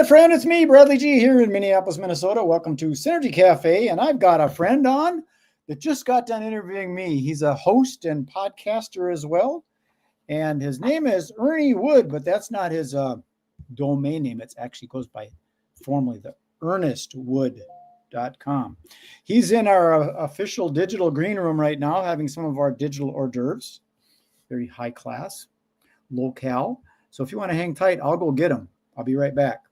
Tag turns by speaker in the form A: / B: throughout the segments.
A: Internet friend, it's me, Bradley G, here in Minneapolis, Minnesota. Welcome to Synergy Cafe, and I've got a friend on that just got done interviewing me. He's a host and podcaster as well, and his name is Ernest Wood, but that's not his domain name. It actually goes by formally the ErnestWood.com. He's in our official digital green room right now, having some of our digital hors d'oeuvres. Very high class, low cal. So if you want to hang tight, I'll go get him. I'll be right back.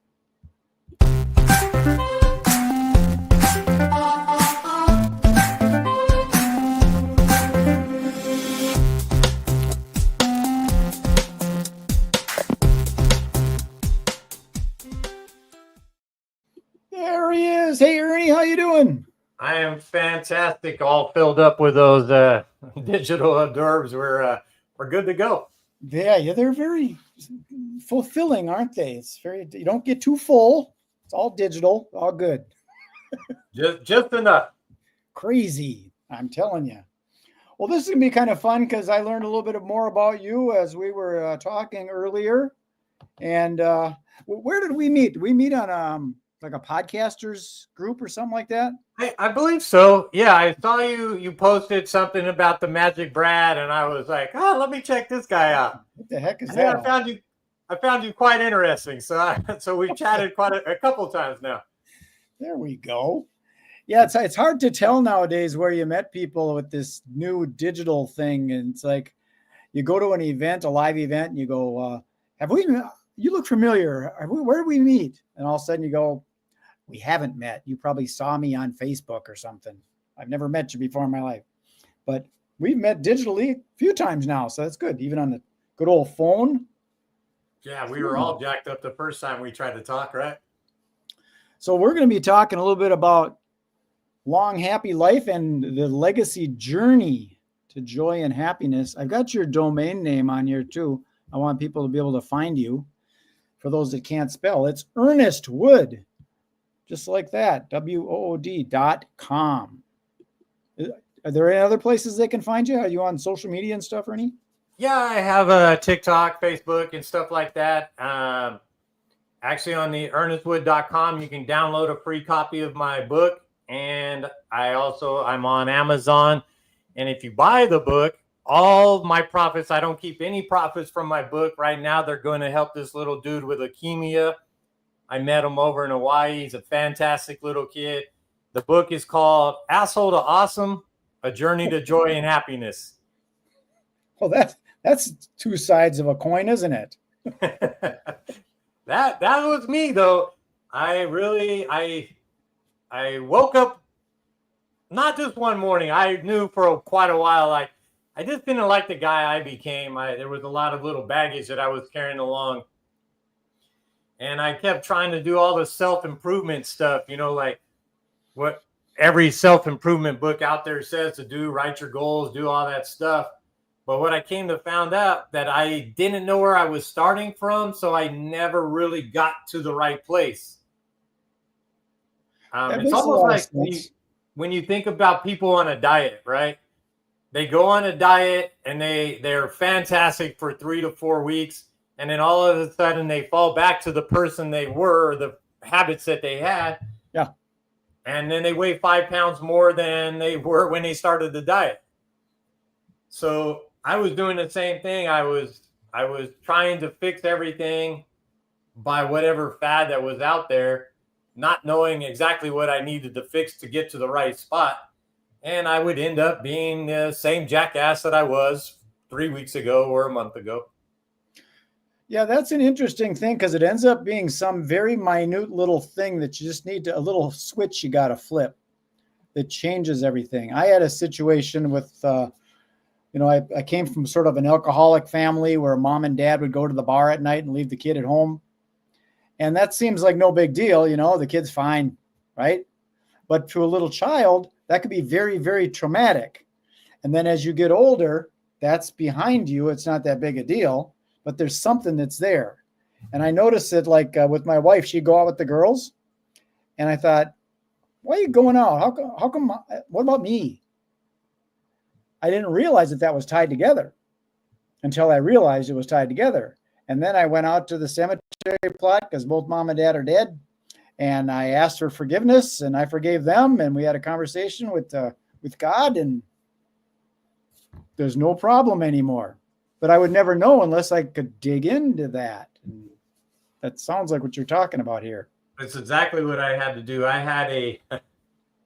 A: There he is. Hey, Ernie, how you doing?
B: I am fantastic. All filled up with those digital hors d'oeuvres. We're good to go.
A: Yeah, they're very fulfilling, aren't they? It's very. You don't get too full. It's all digital, all good.
B: just enough.
A: Crazy, I'm telling you. Well, this is gonna be kind of fun because I learned a little bit more about you as we were talking earlier. And where did we meet? Did we meet on like a podcasters group or something like that?
B: I believe so. Yeah, I saw you posted something about the MagicBrad, and I was like, oh, let me check this guy out.
A: What the heck is that?
B: I found you quite interesting. So we've chatted quite a couple of times now.
A: There we go. Yeah, it's hard to tell nowadays where you met people with this new digital thing. And it's like you go to an event, a live event, and you go, you look familiar. Where did we meet? And all of a sudden you go, we haven't met. You probably saw me on Facebook or something. I've never met you before in my life. But we've met digitally a few times now. So that's good. Even on the good old phone.
B: Yeah, we were all jacked up the first time we tried to talk, right?
A: So we're going to be talking a little bit about long, happy life and the legacy journey to joy and happiness. I've got your domain name on here too. I want people to be able to find you. For those that can't spell, it's Ernest Wood, just like that, WOOD.com. Are there any other places they can find you? Are you on social media and stuff, Ernie?
B: Yeah, I have a TikTok, Facebook, and stuff like that. Actually, on the ErnestWood.com, you can download a free copy of my book. And I'm on Amazon. And if you buy the book, all my profits, I don't keep any profits from my book. Right now, they're going to help this little dude with leukemia. I met him over in Hawaii. He's a fantastic little kid. The book is called Asshole to Awesome, A Journey to Joy and Happiness.
A: Well, that's two sides of a coin, isn't it?
B: That was me, though. I woke up, not just one morning. I knew for quite a while, I just didn't like the guy I became. There was a lot of little baggage that I was carrying along. And I kept trying to do all the self-improvement stuff, like what every self-improvement book out there says to do, write your goals, do all that stuff. But what I came to find out that I didn't know where I was starting from, so I never really got to the right place. It's almost like when you think about people on a diet, right? They go on a diet and they're fantastic for 3 to 4 weeks. And then all of a sudden they fall back to the person they were, the habits that they had.
A: Yeah.
B: And then they weigh 5 pounds more than they were when they started the diet. So I was doing the same thing. I was trying to fix everything by whatever fad that was out there, not knowing exactly what I needed to fix to get to the right spot. And I would end up being the same jackass that I was 3 weeks ago or a month ago.
A: Yeah, that's an interesting thing because it ends up being some very minute little thing that you just need a little switch you got to flip that changes everything. I had a situation with, I came from sort of an alcoholic family where mom and dad would go to the bar at night and leave the kid at home. And that seems like no big deal, the kid's fine, right? But to a little child, that could be very, very traumatic. And then as you get older, that's behind you. It's not that big a deal, but there's something that's there. And I noticed it with my wife, she'd go out with the girls. And I thought, why are you going out? How come, what about me? I didn't realize that was tied together until I realized it was tied together. And then I went out to the cemetery plot because both mom and dad are dead. And I asked for forgiveness and I forgave them. And we had a conversation with God, and there's no problem anymore. But I would never know unless I could dig into that. And that sounds like what you're talking about here.
B: It's exactly what I had to do. I had a,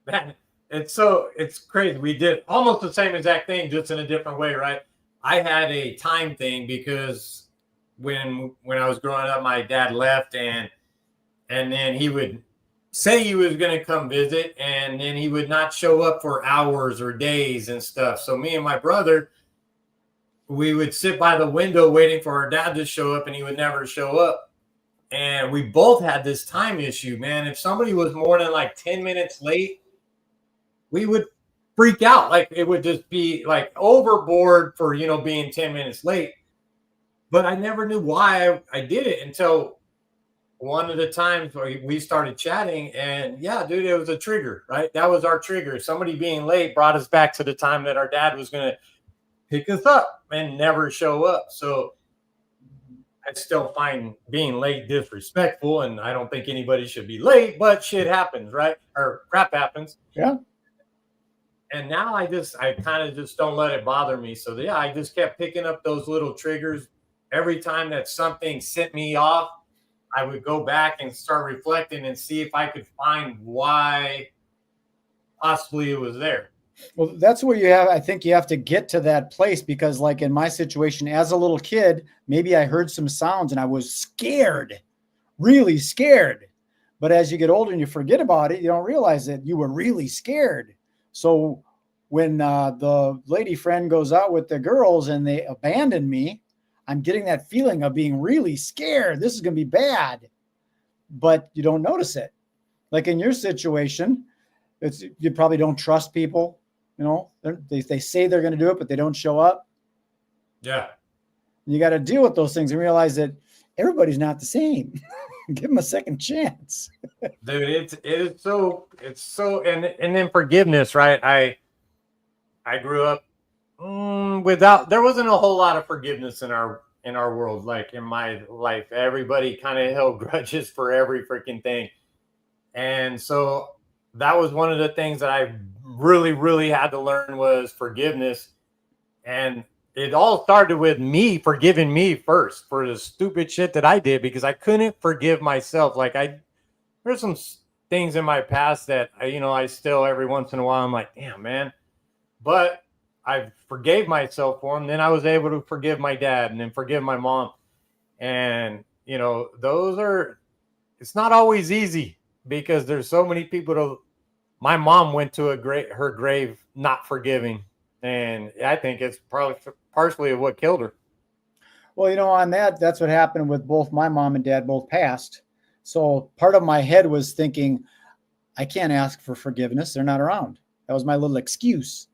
B: man, it's crazy. We did almost the same exact thing, just in a different way, right? I had a time thing because when I was growing up, my dad left, and then he would say he was going to come visit, and then he would not show up for hours or days and stuff. So me and my brother, we would sit by the window waiting for our dad to show up, and he would never show up. And we both had this time issue, man. If somebody was more than like 10 minutes late, we would freak out. Like, it would just be like overboard for, being 10 minutes late. But I never knew why I did it until one of the times we started chatting, and yeah, dude, it was a trigger, right? That was our trigger. Somebody being late brought us back to the time that our dad was going to pick us up and never show up. So I still find being late disrespectful, and I don't think anybody should be late, but shit happens, right? Or crap happens.
A: Yeah.
B: And now I kind of just don't let it bother me. So yeah, I just kept picking up those little triggers. Every time that something set me off, I would go back and start reflecting and see if I could find why possibly it was there.
A: Well, that's where I think you have to get to that place, because like in my situation as a little kid, maybe I heard some sounds and I was scared, really scared. But as you get older and you forget about it, you don't realize that you were really scared. So when the lady friend goes out with the girls and they abandon me, I'm getting that feeling of being really scared. This is going to be bad, but you don't notice it. Like in your situation, you probably don't trust people. They say they're going to do it, but they don't show up.
B: Yeah.
A: You got to deal with those things and realize that everybody's not the same. Give them a second chance.
B: Dude, it's so, and then forgiveness, right? I grew up there wasn't a whole lot of forgiveness in our world. Like in my life, everybody kind of held grudges for every freaking thing. And so that was one of the things that I really, really had to learn was forgiveness. And it all started with me forgiving me first for the stupid shit that I did, because I couldn't forgive myself. Like there's some things in my past that I still every once in a while I'm like, damn, man. But I forgave myself for him. Then I was able to forgive my dad and then forgive my mom. And, it's not always easy, because there's so many people my mom went to her grave not forgiving. And I think it's probably partially what killed her.
A: Well, on that's what happened with both my mom and dad, both passed. So part of my head was thinking, I can't ask for forgiveness. They're not around. That was my little excuse.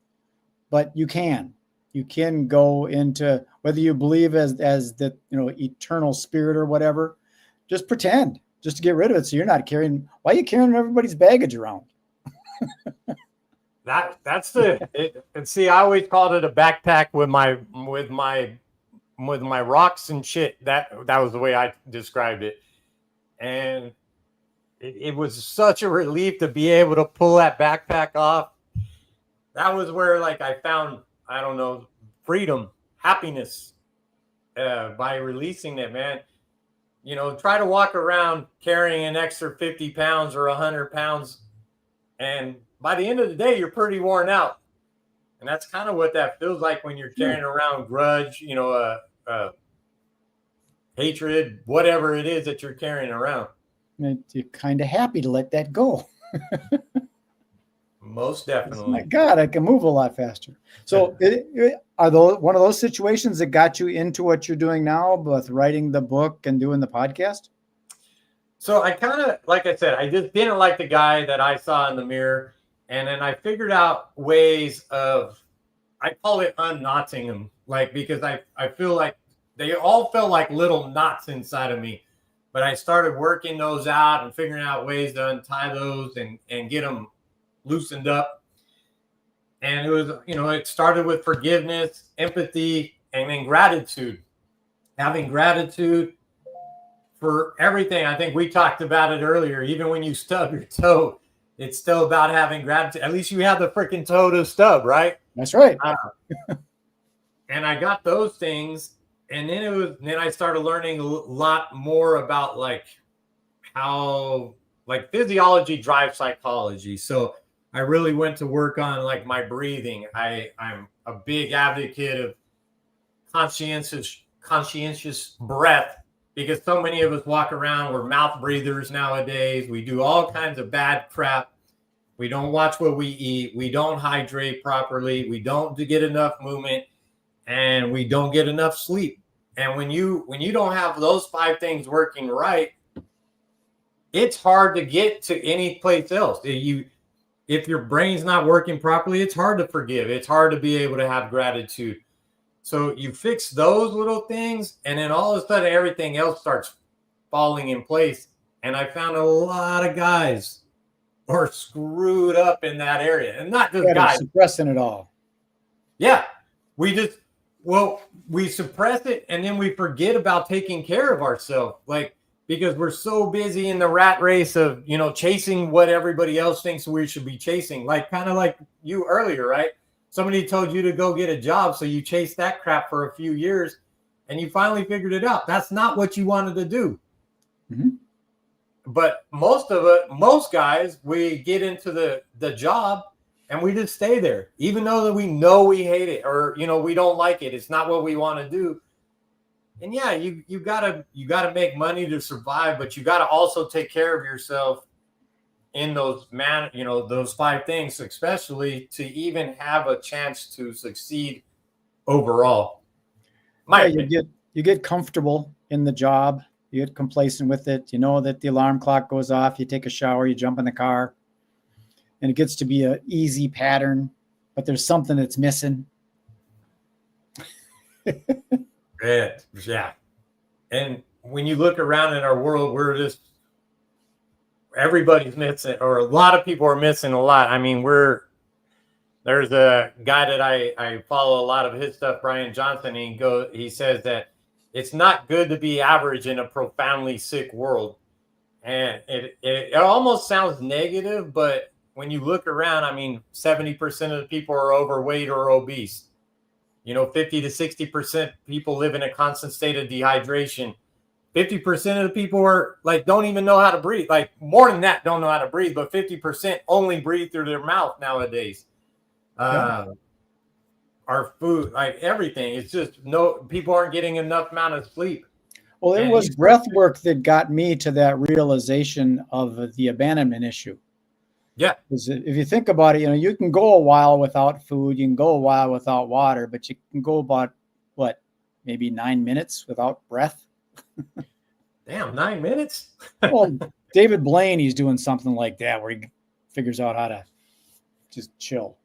A: But you can go into, whether you believe as the eternal spirit or whatever, just pretend, just to get rid of it. So you're not carrying. Why are you carrying everybody's baggage around?
B: And see, I always called it a backpack with my rocks and shit. That was the way I described it. And it was such a relief to be able to pull that backpack off. That was where I found, I don't know, freedom, happiness, by releasing it, man. Try to walk around carrying an extra 50 pounds or 100 pounds. And by the end of the day, you're pretty worn out. And that's kind of what that feels like when you're carrying around grudge, hatred, whatever it is that you're carrying around.
A: And you're kind of happy to let that go.
B: Most definitely.
A: Oh my God, I can move a lot faster. So are those one of those situations that got you into what you're doing now, both writing the book and doing the podcast?
B: So I kind of, like I said, I just didn't like the guy that I saw in the mirror. And then I figured out ways of, I call it unknotting them. Because I feel like they all felt like little knots inside of me. But I started working those out and figuring out ways to untie those and get them loosened up. And it was, it started with forgiveness, empathy, and then gratitude. having gratitude for everything. I think we talked about it earlier. Even when you stub your toe, it's still about having gratitude. At least you have the freaking toe to stub, right?
A: That's right.
B: And I got those things, and then I started learning a lot more about like how like physiology drives psychology. So I really went to work on like my breathing. I'm a big advocate of conscientious breath, because so many of us walk around, we're mouth breathers nowadays. We do all kinds of bad crap. We don't watch what we eat. We don't hydrate properly. We don't get enough movement, and we don't get enough sleep. And when you don't have those 5 things working right, it's hard to get to any place else. If your brain's not working properly, it's hard to forgive. It's hard to be able to have gratitude. So you fix those little things, and then all of a sudden everything else starts falling in place. And I found a lot of guys are screwed up in that area, and not just guys
A: suppressing it all.
B: Yeah, we suppress it, and then we forget about taking care of ourselves, like, because we're so busy in the rat race of, chasing what everybody else thinks we should be chasing. Like, kind of like you earlier, right? Somebody told you to go get a job, so you chased that crap for a few years, and you finally figured it out. That's not what you wanted to do.
A: Mm-hmm.
B: But most guys, we get into the job and we just stay there, even though that we know we hate it, or we don't like it. It's not what we want to do. And yeah, you gotta make money to survive, but you gotta also take care of yourself in those 5 things, especially to even have a chance to succeed overall.
A: You get comfortable in the job. You get complacent with it. You know that the alarm clock goes off. You take a shower. You jump in the car, and it gets to be an easy pattern. But there's something that's missing.
B: Yeah. And when you look around in our world, everybody's missing, or a lot of people are missing a lot. I mean, there's a guy that I follow a lot of his stuff, Brian Johnson. He says that it's not good to be average in a profoundly sick world. And it almost sounds negative, but when you look around, I mean, 70% of the people are overweight or obese. 50 to 60% people live in a constant state of dehydration. 50% of the people are like, don't even know how to breathe. Like, more than that, don't know how to breathe, but 50% only breathe through their mouth nowadays. Our food, like everything, it's just people aren't getting enough amount of sleep.
A: Well, it was breath work that got me to that realization of the abandonment issue.
B: Yeah.
A: Because if you think about it, you can go a while without food, you can go a while without water, but you can go about, maybe 9 minutes without breath.
B: Damn, 9 minutes?
A: Well, David Blaine, he's doing something like that where he figures out how to just chill.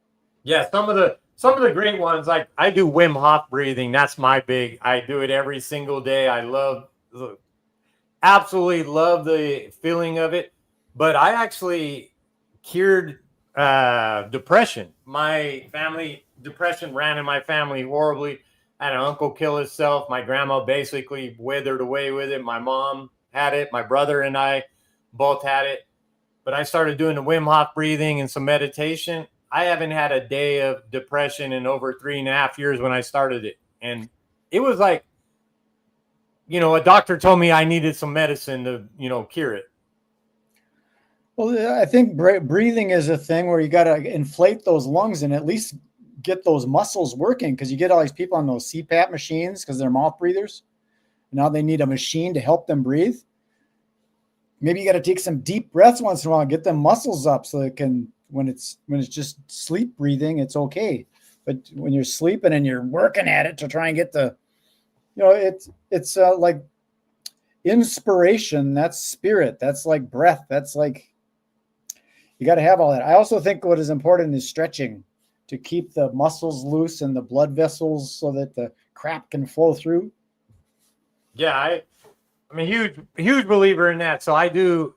B: Yeah, some of the great ones, like I do Wim Hof breathing. That's my big. I do it every single day. I absolutely love the feeling of it. But I actually cured depression. Depression ran in my family horribly. I had an uncle kill himself. My grandma basically withered away with it. My mom had it. My brother and I both had it. But I started doing the Wim Hof breathing and some meditation. I haven't had a day of depression in over 3.5 years when I started it. And it was like, a doctor told me I needed some medicine to, cure it.
A: Well, I think breathing is a thing where you got to inflate those lungs and at least get those muscles working, because you get all these people on those CPAP machines because they're mouth breathers. Now they need a machine to help them breathe. Maybe you got to take some deep breaths once in a while and get them muscles up so it can, when it's just sleep breathing, it's okay. But when you're sleeping and you're working at it to try and get the, it's like inspiration. That's spirit. That's like breath. That's like, you got to have all that. I also think what is important is stretching to keep the muscles loose and the blood vessels so that the crap can flow through.
B: Yeah, I'm a huge believer in that. So I do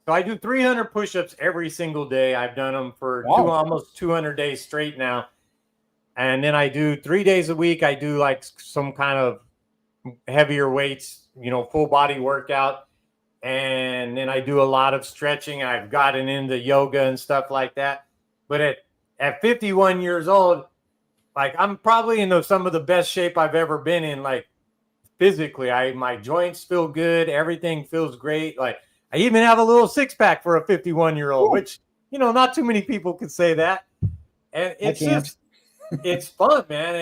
B: 300 push-ups every single day. I've done them for almost 200 days straight now. And then I do 3 days a week. I do like some kind of heavier weights, full body workout. And then I do a lot of stretching. I've gotten into yoga and stuff like that. But at 51 years old, like I'm probably in some of the best shape I've ever been in. Like physically, my joints feel good. Everything feels great. Like I even have a little six pack for a 51-year-old, which, not too many people can say that. And it's just, it's fun, man.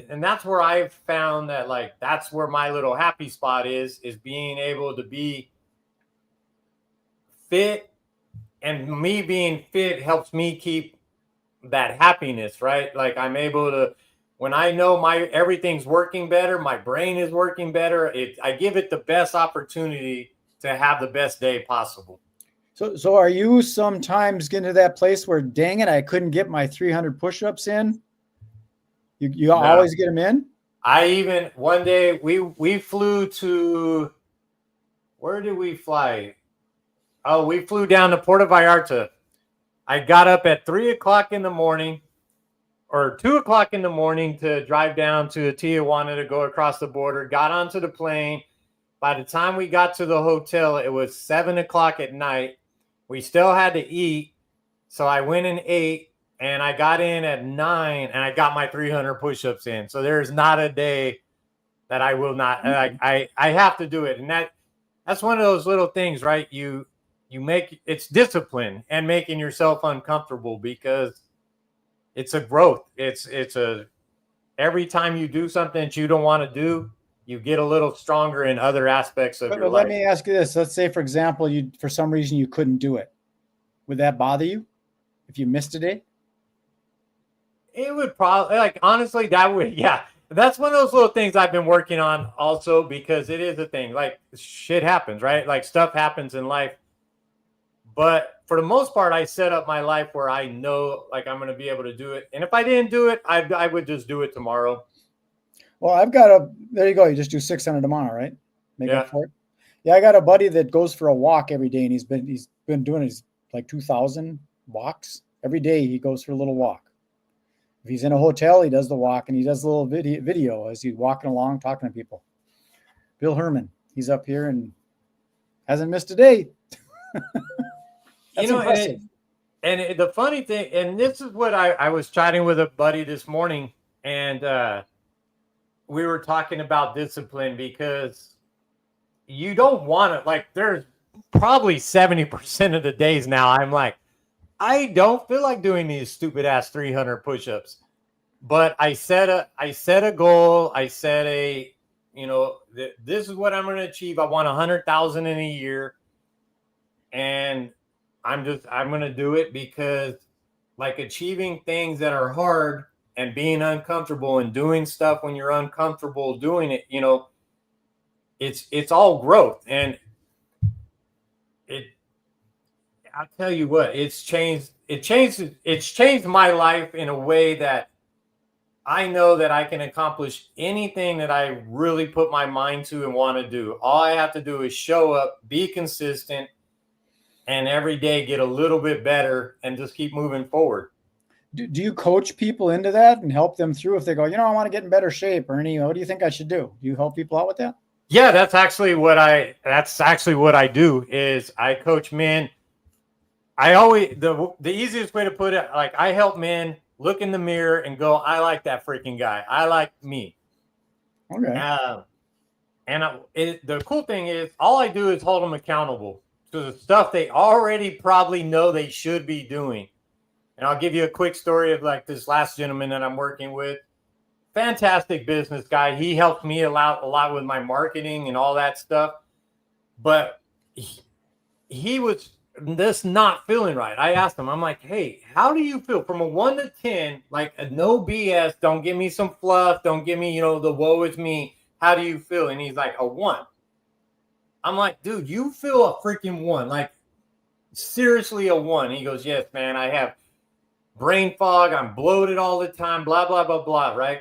B: And that's where I've found that, like, that's where my little happy spot is being able to be fit. And me being fit helps me keep that happiness, right? Like I'm able to, when I know everything's working better, my brain is working better. I give it the best opportunity to have the best day possible.
A: So are you sometimes getting to that place where, dang it, I couldn't get my 300 push-ups in? You always get them in?
B: One day we flew to, where did we fly? Oh, we flew down to Puerto Vallarta. I got up at 3:00 in the morning or 2:00 in the morning to drive down to Tijuana to go across the border, got onto the plane. By the time we got to the hotel, it was 7:00 at night. We still had to eat. So I went and ate, and I got in at 9 and I got my 300 push-ups in. So there's not a day that I will not, I have to do it. And that's one of those little things, right? It's discipline and making yourself uncomfortable, because it's a growth. Every time you do something that you don't want to do, you get a little stronger in other aspects of your life.
A: Let me ask you this. Let's say, for example, for some reason you couldn't do it. Would that bother you if you missed a day?
B: It would probably, like, honestly, that would, yeah. That's one of those little things I've been working on also, because it is a thing. Like, shit happens, right? Like, stuff happens in life. But for the most part, I set up my life where I know, like, I'm going to be able to do it. And if I didn't do it, I would just do it tomorrow.
A: Well, there you go. You just do 600 tomorrow, right? Make up for it. Yeah, I got a buddy that goes for a walk every day, and he's been doing his like 2,000 walks every day. He goes for a little walk. If he's in a hotel, he does the walk, and he does a little video as he's walking along, talking to people. Bill Herman, he's up here and hasn't missed a day.
B: Impressive. And the funny thing, and this is what I was chatting with a buddy this morning, and we were talking about discipline, because you don't want to, like, there's probably 70% of the days now I'm like, I don't feel like doing these stupid ass 300 push-ups. But I set a goal. I set this is what I'm going to achieve. I want 100,000 in a year. And I'm going to do it, because, like, achieving things that are hard and being uncomfortable and doing stuff when you're uncomfortable doing it, it's all growth. And I'll tell you what, it's changed my life in a way that I know that I can accomplish anything that I really put my mind to and want to do. All I have to do is show up, be consistent, and every day get a little bit better and just keep moving forward.
A: Do you coach people into that and help them through if they go, I want to get in better shape, Ernie? What do you think I should do? Do you help people out with that?
B: Yeah, that's actually what I do is I coach men. I always, the easiest way to put it, like, I help men look in the mirror and go, I like that freaking guy. I like me.
A: Okay.
B: The cool thing is, all I do is hold them accountable to the stuff they already probably know they should be doing. And I'll give you a quick story of, like, this last gentleman that I'm working with. Fantastic business guy. He helped me a lot with my marketing and all that stuff. But he was just not feeling right. I asked him, I'm like, hey, how do you feel from a 1 to 10? Like, no BS. Don't give me some fluff. Don't give me, the woe is me. How do you feel? And he's like, a 1. I'm like, dude, you feel a freaking 1. Like, seriously, a 1. He goes, yes, man, I have brain fog. I'm bloated all the time, blah, blah, blah, blah, right?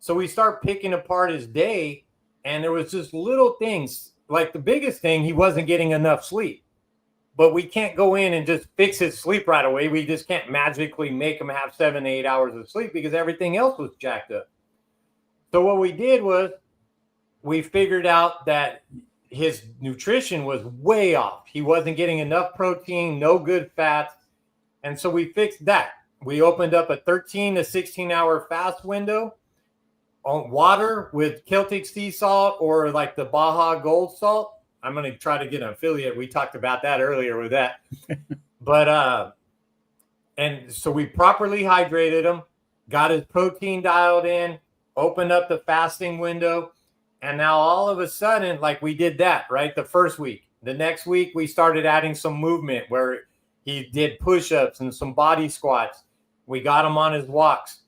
B: So we start picking apart his day, and there was just little things. Like, the biggest thing, he wasn't getting enough sleep. But we can't go in and just fix his sleep right away. We just can't magically make him have 7 to 8 hours of sleep, because everything else was jacked up. So what we did was we figured out that his nutrition was way off. He wasn't getting enough protein, no good fats. And so we fixed that. We opened up a 13 to 16 hour fast window on water with Celtic sea salt or like the Baja Gold salt. I'm going to try to get an affiliate. We talked about that earlier with that. But, and so we properly hydrated him, got his protein dialed in, opened up the fasting window. And now all of a sudden, like we did that, right? The first week. The next week, we started adding some movement where he did push-ups and some body squats. We got him on his walks.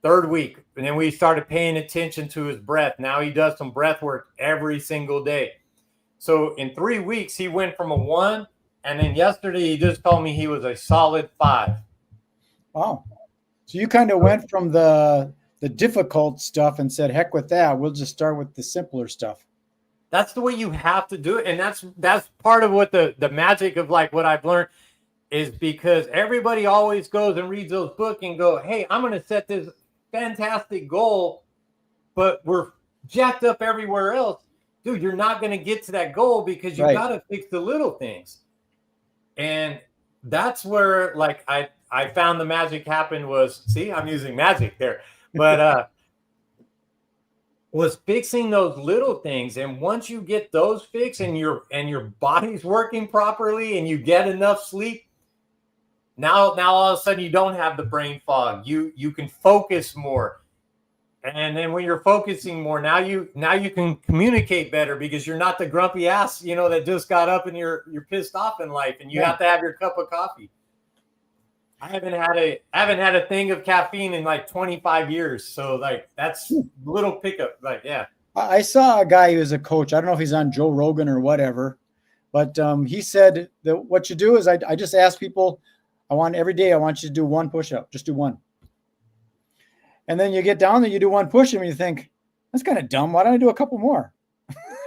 B: Third week, and then we started paying attention to his breath. Now he does some breath work every single day. So in 3 weeks, he went from a 1, and then yesterday he just told me he was a solid 5.
A: Wow. So you kind of went from the difficult stuff and said, heck with that. We'll just start with the simpler stuff.
B: That's the way you have to do it. And that's part of what the magic of like what I've learned is, because everybody always goes and reads those books and go, hey, I'm going to set this fantastic goal, but we're jacked up everywhere else. Dude, you're not going to get to that goal because you got to fix the little things. And that's where like I found the magic happened was, see, I'm using magic there, but was fixing those little things. And once you get those fixed and your body's working properly and you get enough sleep, now all of a sudden you don't have the brain fog. You can focus more. And then when you're focusing more, now you can communicate better because you're not the grumpy ass, that just got up and you're pissed off in life and you have to have your cup of coffee. I haven't had a thing of caffeine in like 25 years. So like that's little pickup. Like, yeah.
A: I saw a guy who was a coach. I don't know if he's on Joe Rogan or whatever, but he said that what you do is I just ask people, every day I want you to do 1 push-up. Just do 1. And then you get down there, you do 1 push-up and you think, that's kind of dumb. Why don't I do a couple more?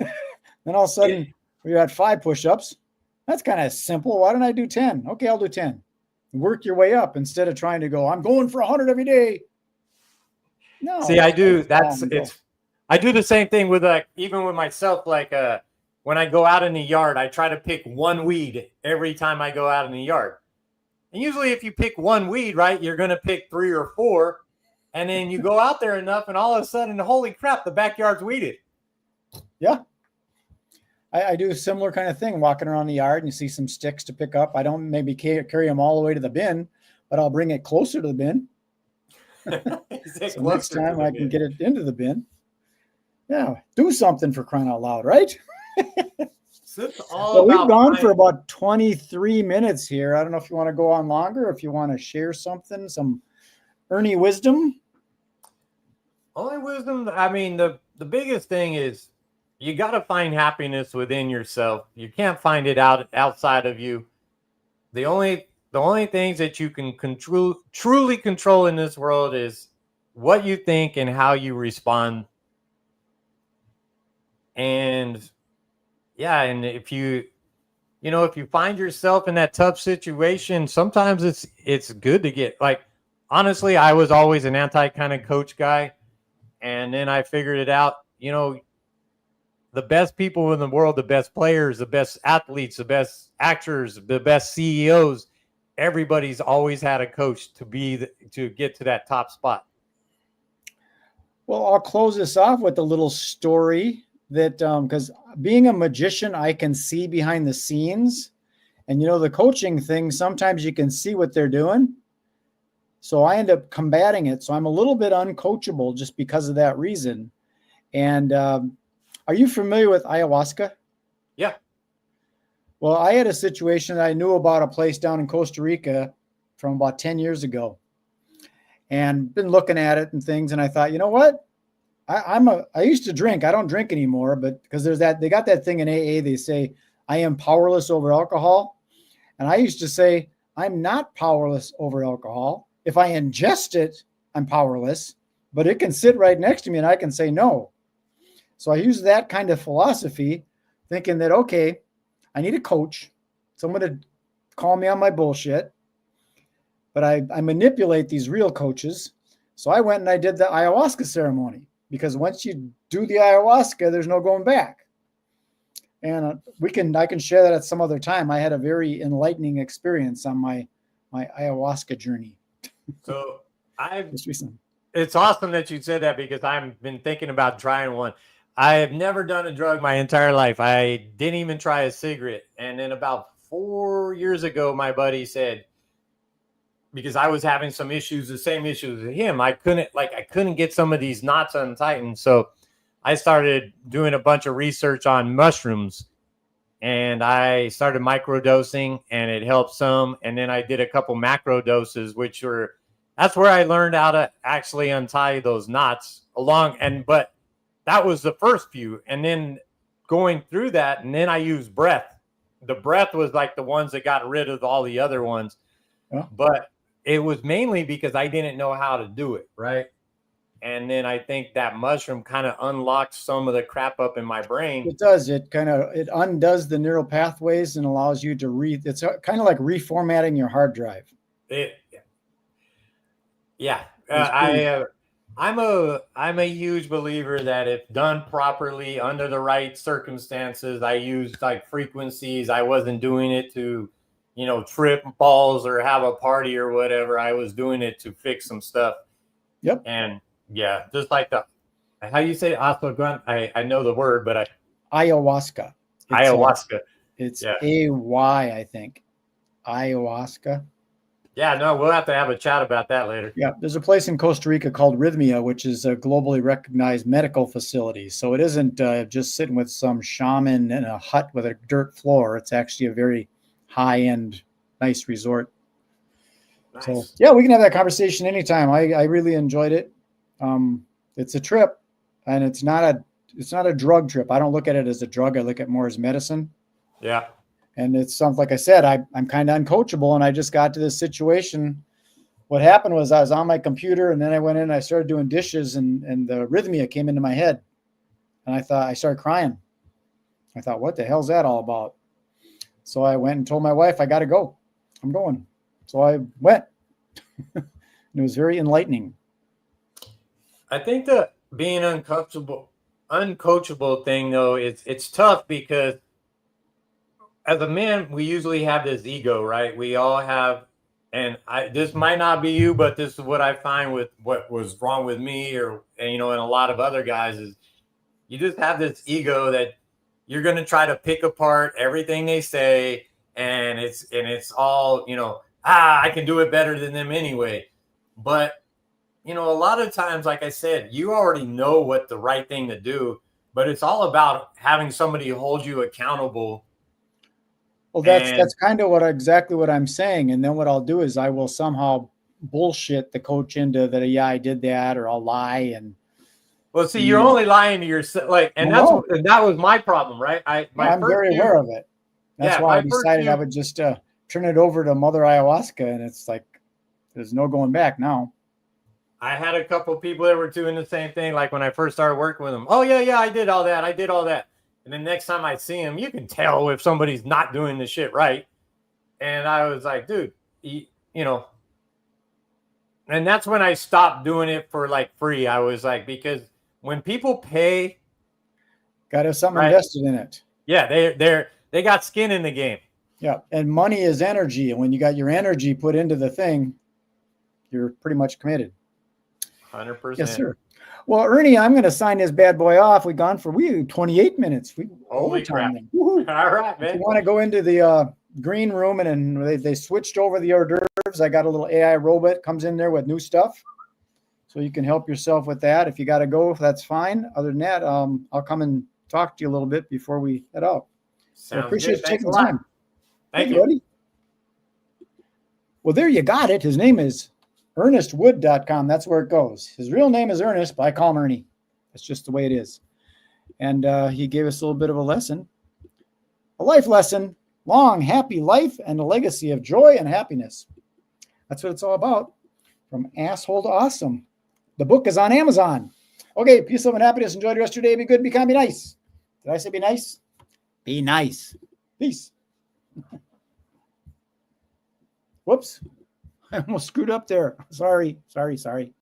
A: Then all of a sudden you're at 5 push-ups. That's kind of simple. Why don't I do 10? Okay, I'll do 10. Work your way up instead of trying to go, I'm going for 100 every day. No.
B: See, I do. I do the same thing with even with myself. Like when I go out in the yard, I try to pick 1 weed every time I go out in the yard. And usually if you pick 1 weed, right, you're going to pick 3 or 4. And then you go out there enough and all of a sudden, holy crap, the backyard's weeded.
A: Yeah. I do a similar kind of thing, walking around the yard and you see some sticks to pick up. I don't maybe carry them all the way to the bin, but I'll bring it closer to the bin. So next time I can get it into the bin. Yeah, do something for crying out loud, right? So we've gone for about 23 minutes here. I don't know if you want to go on longer, if you want to share something, some Ernie wisdom.
B: Only wisdom, I mean, the biggest thing is you got to find happiness within yourself. You can't find it outside of you. The only things that you can truly control in this world is what you think and how you respond. And yeah, and if you find yourself in that tough situation, sometimes it's good to get like, honestly, I was always an anti kind of coach guy. And then I figured it out, the best people in the world, the best players, the best athletes, the best actors, the best CEOs, everybody's always had a coach to get to that top spot.
A: Well, I'll close this off with a little story that, because being a magician, I can see behind the scenes, and the coaching thing, sometimes you can see what they're doing. So I end up combating it. So I'm a little bit uncoachable just because of that reason. And, are you familiar with ayahuasca?
B: Yeah.
A: Well, I had a situation that I knew about a place down in Costa Rica from about 10 years ago and been looking at it and things. And I thought, you know what? I used to drink. I don't drink anymore, but because they got that thing in AA, they say, I am powerless over alcohol. And I used to say, I'm not powerless over alcohol. If I ingest it, I'm powerless, but it can sit right next to me and I can say no. So I use that kind of philosophy, thinking that, okay, I need a coach, someone to call me on my bullshit, but I manipulate these real coaches. So I went and I did the ayahuasca ceremony. because once you do the ayahuasca, there's no going back. And I can share that at some other time. I had a very enlightening experience on my ayahuasca journey.
B: So
A: Just recently.
B: it's awesome that you said that, because I've been thinking about trying one. I have never done a drug my entire life. I didn't even try a cigarette. And then about 4 years ago, my buddy said, because I was having some issues, the same issues as him, I couldn't get some of these knots untightened. So I started doing a bunch of research on mushrooms, and I started microdosing, and it helped some. And then I did a couple macro doses, that's where I learned how to actually untie those knots but that was the first few. And then going through that, and then I used breath. The breath was like the ones that got rid of all the other ones.
A: Yeah.
B: But it was mainly because I didn't know how to do it, right? And then I think that mushroom kind of unlocked some of the crap up in my brain.
A: It does. It undoes the neural pathways and allows you to it's kind of like reformatting your hard drive.
B: I'm a huge believer that if done properly under the right circumstances, I used like frequencies. I wasn't doing it to, trip balls or have a party or whatever. I was doing it to fix some stuff.
A: Yep.
B: And yeah, just like how you say ashwagandha. I know the word, but
A: ayahuasca.
B: Ayahuasca.
A: It's AY, I think. Ayahuasca.
B: Yeah, no, we'll have to have a chat about that later.
A: Yeah, there's a place in Costa Rica called Rhythmia, which is a globally recognized medical facility. So it isn't just sitting with some shaman in a hut with a dirt floor. It's actually a very high-end, nice resort.
B: Nice.
A: So yeah, we can have that conversation anytime. I really enjoyed it. It's a trip, and it's not a drug trip. I don't look at it as a drug. I look at it more as medicine.
B: Yeah.
A: And it's something, like I said, I'm kind of uncoachable, and I just got to this situation. What happened was I was on my computer, and then I went in and I started doing dishes, and the Rhythmia came into my head, and I started crying. I thought, what the hell's that all about? So I went and told my wife, I got to go. I'm going. So I went. It was very enlightening.
B: I think the being uncoachable thing, though, it's tough, because as a man, we usually have this ego, right? We all have, and this might not be you, but this is what I find with what was wrong with me, and a lot of other guys, is you just have this ego that you're going to try to pick apart everything they say, and it's all, I can do it better than them anyway. But a lot of times, like I said, you already know what the right thing to do, but it's all about having somebody hold you accountable.
A: Well, that's kind of exactly what I'm saying. And then what I'll do is I will somehow bullshit the coach into that. Yeah, I did that, or I'll lie. And
B: well, see, you're only lying to yourself. That was my problem, right?
A: I'm very aware of it. That's why I decided I would just turn it over to Mother Ayahuasca, and it's like there's no going back now.
B: I had a couple of people that were doing the same thing. Like when I first started working with them. Oh yeah, I did all that. And then next time I see him, you can tell if somebody's not doing the shit right. And I was like, dude, and that's when I stopped doing it for like free. I was like, because when people pay,
A: got to have something invested in it.
B: Yeah, they got skin in the game.
A: Yeah, and money is energy. And when you got your energy put into the thing, you're pretty much committed.
B: 100%.
A: Yes, sir. Well, Ernie, I'm going to sign this bad boy off. We've gone for 28 minutes.
B: Holy crap. All right, man.
A: If you want to go into the green room, and they switched over the hors d'oeuvres. I got a little AI robot comes in there with new stuff. So you can help yourself with that. If you got to go, that's fine. Other than that, I'll come and talk to you a little bit before we head out. So I appreciate you taking the time.
B: Thank you, buddy.
A: Well, there you got it. His name is ErnestWood.com. That's where it goes. His real name is Ernest, but I call him Ernie. That's just the way it is. And he gave us a little bit of a lesson, a life lesson, long, happy life, and a legacy of joy and happiness. That's what it's all about. From asshole to awesome. The book is on Amazon. Okay, peace, love, and happiness. Enjoy the rest of your day. Be good, be kind, be nice. Did I say be nice? Be nice. Peace. Whoops. I almost screwed up there. Sorry.